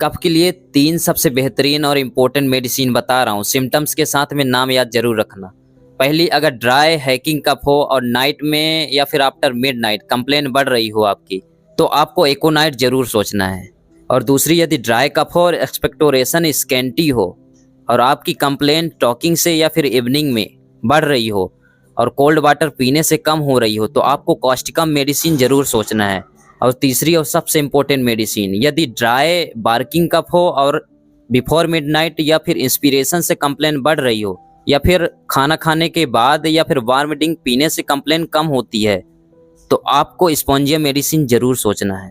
कफ के लिए 3 सबसे बेहतरीन और इम्पोर्टेंट मेडिसिन बता रहा हूँ। सिम्टम्स के साथ में नाम याद जरूर रखना। पहली, अगर ड्राई हैकिंग कफ हो और नाइट में या फिर आफ्टर मिडनाइट कंप्लेन बढ़ रही हो आपकी, तो आपको एकोनाइट जरूर सोचना है। और दूसरी, यदि ड्राई कफ हो और एक्सपेक्टोरेशन स्कैंटी हो और आपकी कंप्लेन टॉकिंग से या फिर इवनिंग में बढ़ रही हो और कोल्ड वाटर पीने से कम हो रही हो, तो आपको कॉस्टिकम मेडिसिन जरूर सोचना है। और तीसरी और सबसे इम्पोर्टेंट मेडिसिन, यदि ड्राई बार्किंग कफ हो और बिफोर मिडनाइट या फिर इंस्पिरेशन से कंप्लेन बढ़ रही हो या फिर खाना खाने के बाद या फिर वार्म ड्रिंक पीने से कंप्लेन कम होती है, तो आपको स्पॉन्जिया मेडिसिन जरूर सोचना है।